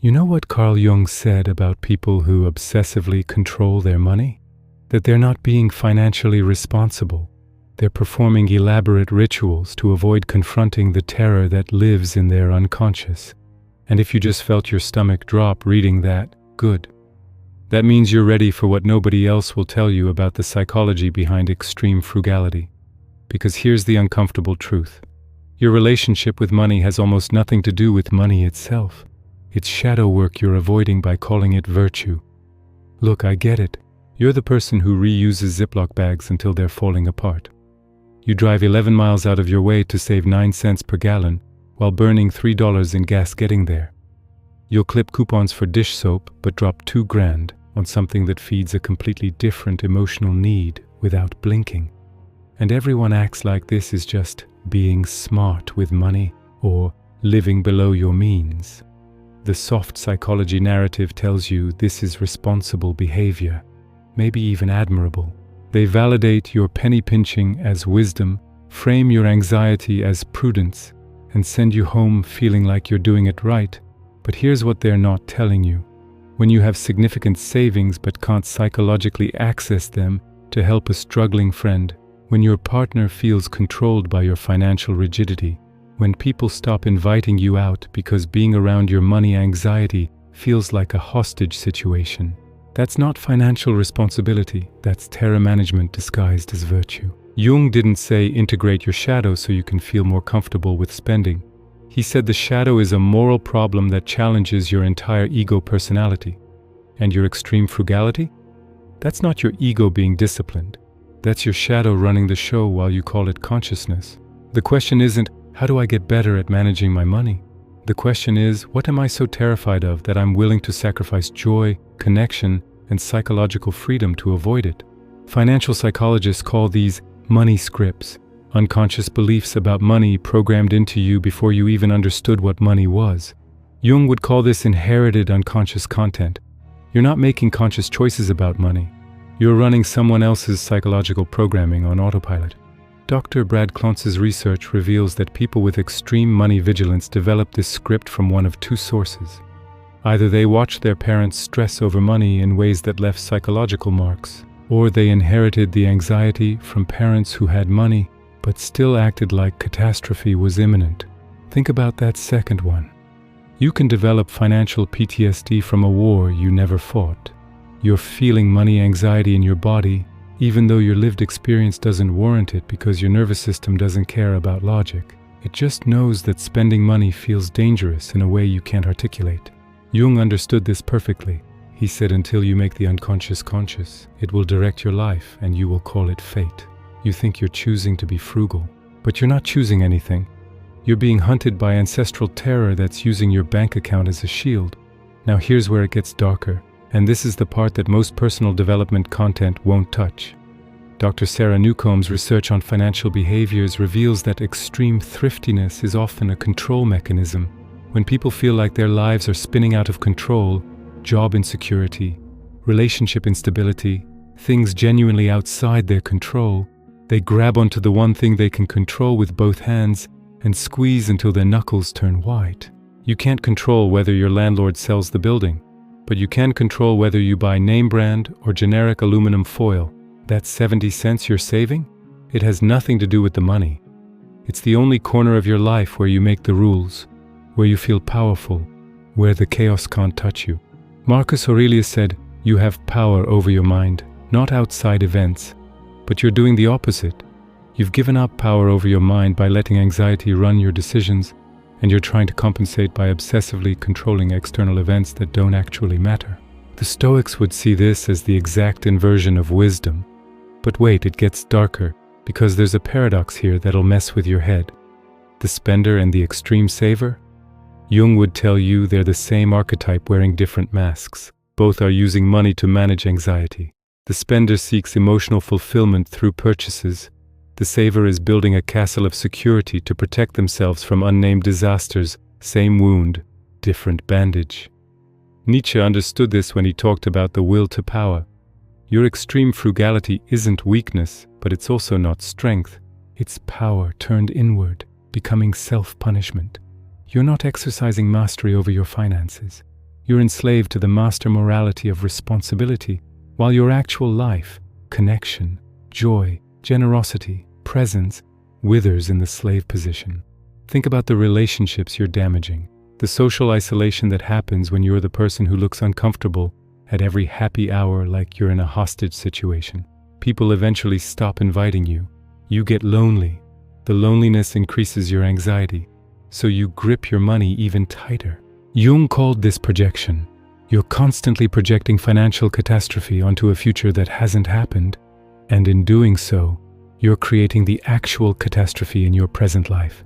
You know what Carl Jung said about people who obsessively control their money? That they're not being financially responsible. They're performing elaborate rituals to avoid confronting the terror that lives in their unconscious. And if you just felt your stomach drop reading that, good. That means you're ready for what nobody else will tell you about the psychology behind extreme frugality. Because here's the uncomfortable truth. Your relationship with money has almost nothing to do with money itself. It's shadow work you're avoiding by calling it virtue. Look, I get it. You're the person who reuses Ziploc bags until they're falling apart. You drive 11 miles out of your way to save 9 cents per gallon while burning $3 in gas getting there. You'll clip coupons for dish soap but drop $2,000 on something that feeds a completely different emotional need without blinking. And everyone acts like this is just being smart with money or living below your means. The soft psychology narrative tells you this is responsible behavior, maybe even admirable. They validate your penny pinching as wisdom, frame your anxiety as prudence, and send you home feeling like you're doing it right. But here's what they're not telling you. When you have significant savings but can't psychologically access them to help a struggling friend, when your partner feels controlled by your financial rigidity, when people stop inviting you out because being around your money anxiety feels like a hostage situation, that's not financial responsibility, that's terror management disguised as virtue. Jung didn't say integrate your shadow so you can feel more comfortable with spending. He said the shadow is a moral problem that challenges your entire ego personality. And your extreme frugality? That's not your ego being disciplined. That's your shadow running the show while you call it consciousness. The question isn't, how do I get better at managing my money? The question is, what am I so terrified of that I'm willing to sacrifice joy, connection, and psychological freedom to avoid it? Financial psychologists call these money scripts, unconscious beliefs about money programmed into you before you even understood what money was. Jung would call this inherited unconscious content. You're not making conscious choices about money. You're running someone else's psychological programming on autopilot. Dr. Brad Clounce's research reveals that people with extreme money vigilance develop this script from one of two sources. Either they watched their parents stress over money in ways that left psychological marks, or they inherited the anxiety from parents who had money but still acted like catastrophe was imminent. Think about that second one. You can develop financial PTSD from a war you never fought. You're feeling money anxiety in your body, even though your lived experience doesn't warrant it because your nervous system doesn't care about logic. It just knows that spending money feels dangerous in a way you can't articulate. Jung understood this perfectly. He said until you make the unconscious conscious, it will direct your life and you will call it fate. You think you're choosing to be frugal, but you're not choosing anything. You're being hunted by ancestral terror that's using your bank account as a shield. Now here's where it gets darker. And this is the part that most personal development content won't touch. Dr. Sarah Newcomb's research on financial behaviors reveals that extreme thriftiness is often a control mechanism. When people feel like their lives are spinning out of control, job insecurity, relationship instability, things genuinely outside their control, they grab onto the one thing they can control with both hands and squeeze until their knuckles turn white. You can't control whether your landlord sells the building, but you can control whether you buy name brand or generic aluminum foil. That 70 cents you're saving? It has nothing to do with the money. It's the only corner of your life where you make the rules, where you feel powerful, where the chaos can't touch you. Marcus Aurelius said, you have power over your mind, not outside events, but you're doing the opposite. You've given up power over your mind by letting anxiety run your decisions, and you're trying to compensate by obsessively controlling external events that don't actually matter. The Stoics would see this as the exact inversion of wisdom. But wait, it gets darker, because there's a paradox here that'll mess with your head. The spender and the extreme saver? Jung would tell you they're the same archetype wearing different masks. Both are using money to manage anxiety. The spender seeks emotional fulfillment through purchases. The saver is building a castle of security to protect themselves from unnamed disasters. Same wound, different bandage. Nietzsche understood this when he talked about the will to power. Your extreme frugality isn't weakness, but it's also not strength. It's power turned inward, becoming self-punishment. You're not exercising mastery over your finances. You're enslaved to the master morality of responsibility, while your actual life, connection, joy, generosity, presence, withers in the slave position. Think about the relationships you're damaging, the social isolation that happens when you're the person who looks uncomfortable at every happy hour like you're in a hostage situation. People eventually stop inviting you. You get lonely. The loneliness increases your anxiety, so you grip your money even tighter. Jung called this projection. You're constantly projecting financial catastrophe onto a future that hasn't happened, and in doing so, you're creating the actual catastrophe in your present life.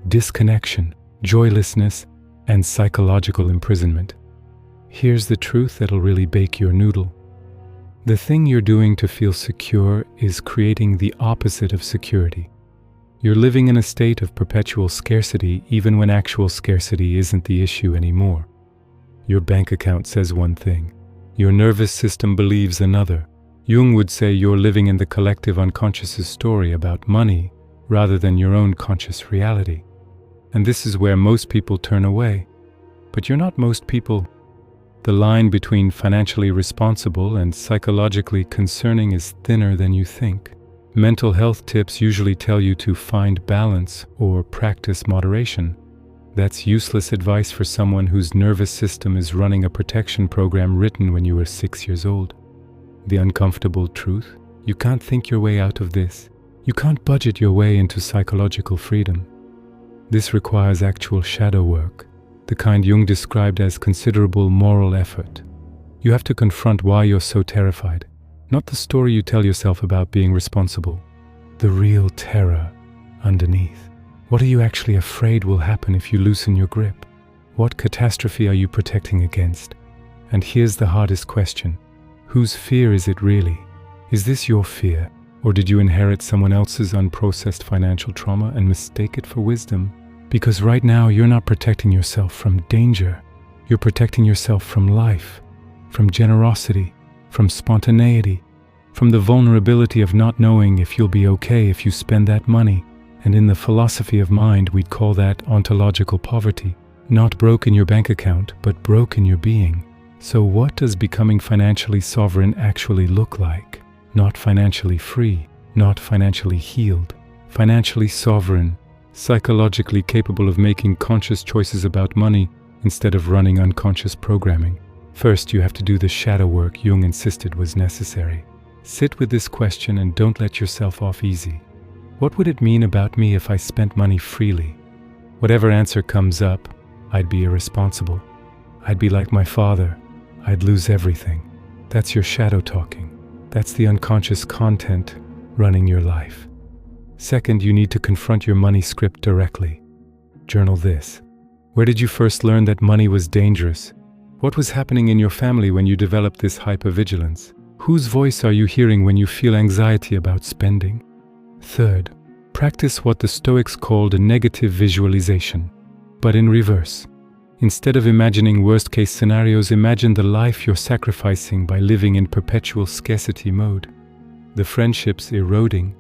Disconnection, joylessness, and psychological imprisonment. Here's the truth that'll really bake your noodle. The thing you're doing to feel secure is creating the opposite of security. You're living in a state of perpetual scarcity even when actual scarcity isn't the issue anymore. Your bank account says one thing. Your nervous system believes another. Jung would say you're living in the collective unconscious's story about money rather than your own conscious reality. And this is where most people turn away. But you're not most people. The line between financially responsible and psychologically concerning is thinner than you think. Mental health tips usually tell you to find balance or practice moderation. That's useless advice for someone whose nervous system is running a protection program written when you were 6 years old. The uncomfortable truth: you can't think your way out of this. You can't budget your way into psychological freedom. This requires actual shadow work, the kind Jung described as considerable moral effort. You have to confront why you're so terrified, not the story you tell yourself about being responsible. The real terror underneath. What are you actually afraid will happen if you loosen your grip? What catastrophe are you protecting against? And here's the hardest question. Whose fear is it really? Is this your fear, or did you inherit someone else's unprocessed financial trauma and mistake it for wisdom? Because right now you're not protecting yourself from danger. You're protecting yourself from life, from generosity, from spontaneity, from the vulnerability of not knowing if you'll be okay if you spend that money. And in the philosophy of mind, we'd call that ontological poverty. Not broke in your bank account, but broke in your being. So what does becoming financially sovereign actually look like? Not financially free, not financially healed. Financially sovereign, psychologically capable of making conscious choices about money instead of running unconscious programming. First, you have to do the shadow work Jung insisted was necessary. Sit with this question and don't let yourself off easy. What would it mean about me if I spent money freely? Whatever answer comes up, I'd be irresponsible. I'd be like my father. I'd lose everything. That's your shadow talking. That's the unconscious content running your life. Second, you need to confront your money script directly. Journal this. Where did you first learn that money was dangerous? What was happening in your family when you developed this hypervigilance? Whose voice are you hearing when you feel anxiety about spending? Third, practice what the Stoics called a negative visualization, but in reverse. Instead of imagining worst-case scenarios, imagine the life you're sacrificing by living in perpetual scarcity mode. The friendships eroding,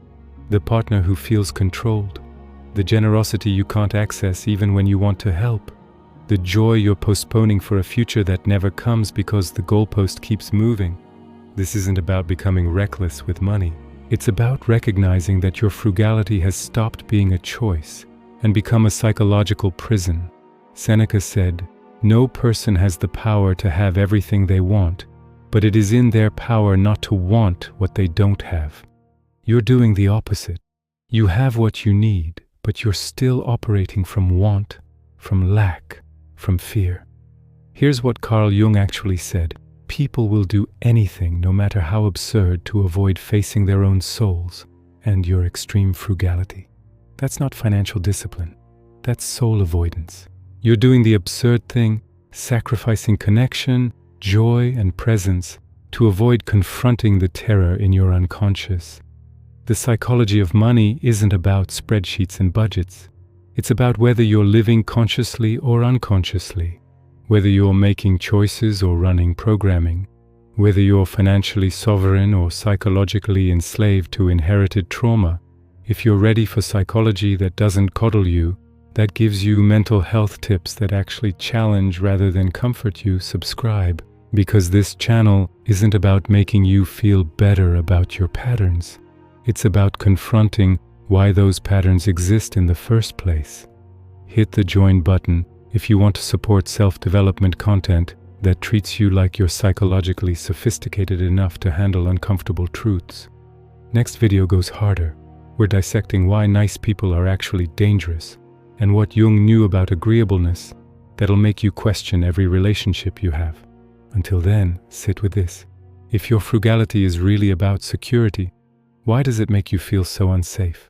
the partner who feels controlled, the generosity you can't access even when you want to help, the joy you're postponing for a future that never comes because the goalpost keeps moving. This isn't about becoming reckless with money. It's about recognizing that your frugality has stopped being a choice and become a psychological prison. Seneca said, "No person has the power to have everything they want, but it is in their power not to want what they don't have." You're doing the opposite. You have what you need, but you're still operating from want, from lack, from fear. Here's what Carl Jung actually said. People will do anything, no matter how absurd, to avoid facing their own souls and your extreme frugality. That's not financial discipline. That's soul avoidance. You're doing the absurd thing, sacrificing connection, joy, and presence to avoid confronting the terror in your unconscious. The psychology of money isn't about spreadsheets and budgets. It's about whether you're living consciously or unconsciously, whether you're making choices or running programming, whether you're financially sovereign or psychologically enslaved to inherited trauma. If you're ready for psychology that doesn't coddle you, that gives you mental health tips that actually challenge rather than comfort you, subscribe. Because this channel isn't about making you feel better about your patterns. It's about confronting why those patterns exist in the first place. Hit the join button if you want to support self-development content that treats you like you're psychologically sophisticated enough to handle uncomfortable truths. Next video goes harder. We're dissecting why nice people are actually dangerous and what Jung knew about agreeableness that'll make you question every relationship you have. Until then, sit with this. If your frugality is really about security, why does it make you feel so unsafe?